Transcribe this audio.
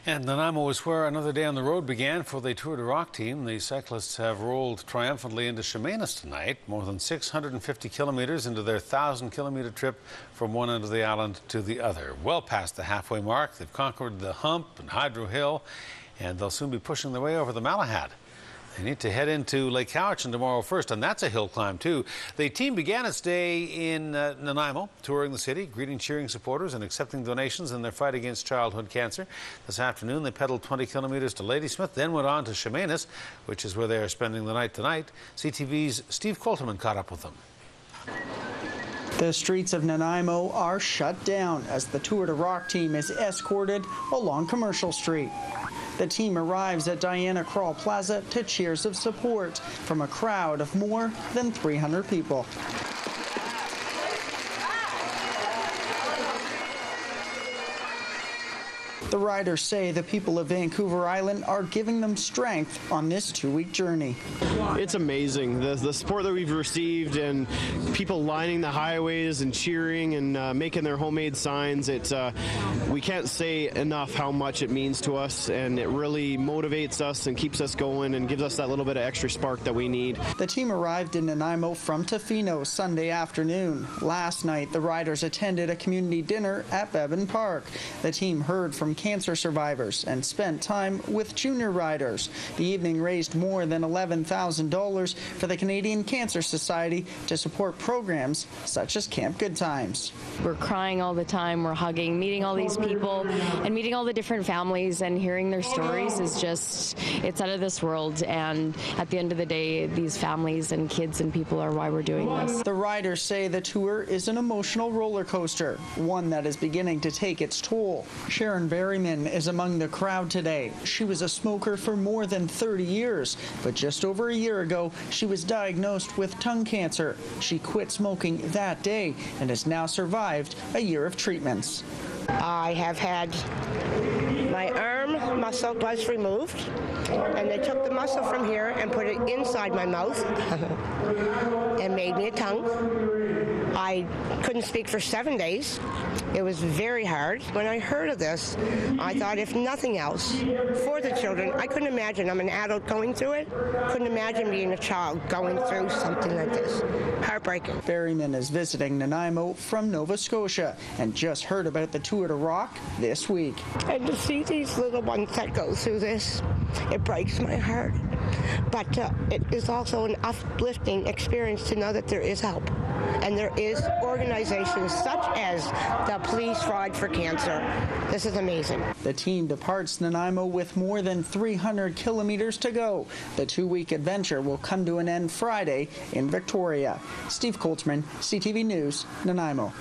And Nanaimo is where another day on the road began for the Tour de Rock team. The cyclists have rolled triumphantly into Chemainus tonight, more than 650 kilometres into their 1,000-kilometre trip from one end of the island to the other. Well past the halfway mark, they've conquered the Hump and Hydro Hill, and they'll soon be pushing their way over the Malahat. They need to head into Lake Cowichan tomorrow first, and that's a hill climb, too. The team began its day in Nanaimo, touring the city, greeting cheering supporters and accepting donations in their fight against childhood cancer. This afternoon, they pedaled 20 kilometres to Ladysmith, then went on to Chemainus, which is where they are spending the night tonight. CTV's Steve Coulterman caught up with them. The streets of Nanaimo are shut down as the Tour de Rock team is escorted along Commercial Street. The team arrives at Diana Krall Plaza to cheers of support from a crowd of more than 300 people. The riders say the people of Vancouver Island are giving them strength on this two-week journey. It's amazing, the support that we've received and people lining the highways and cheering and making their homemade signs. We can't say enough how much it means to us, and it really motivates us and keeps us going and gives us that little bit of extra spark that we need. The team arrived in Nanaimo from Tofino Sunday afternoon. Last night, the riders attended a community dinner at Beban Park. The team heard from cancer survivors and spent time with junior riders. The evening raised more than $11,000 for the Canadian Cancer Society to support programs such as Camp Goodtimes. We're crying all the time, we're hugging, meeting all these people and meeting all the different families and hearing their stories is just, it's out of this world. And at the end of the day, these families and kids and people are why we're doing this. The riders say the tour is an emotional roller coaster, one that is beginning to take its toll. Sharon Berryman is among the crowd today. She was a smoker for more than 30 years, but just over a year ago, she was diagnosed with tongue cancer. She quit smoking that day and has now survived a year of treatments. I have had my arm muscle was removed, and they took the muscle from here and put it inside my mouth and made me a tongue. I couldn't speak for 7 days. It was very hard. When I heard of this, I thought, if nothing else, for the children, I couldn't imagine. I'm an adult going through it. Couldn't imagine being a child going through something like this. Heartbreaking. Berryman is visiting Nanaimo from Nova Scotia and just heard about the Tour de Rock this week. And to see these little ones that go through this, it breaks my heart. But it is also an uplifting experience to know that there is help. And there is organizations such as the Police Ride for Cancer. This is amazing. The team departs Nanaimo with more than 300 kilometers to go. The two-week adventure will come to an end Friday in Victoria. Steve Coulterman, CTV News, Nanaimo.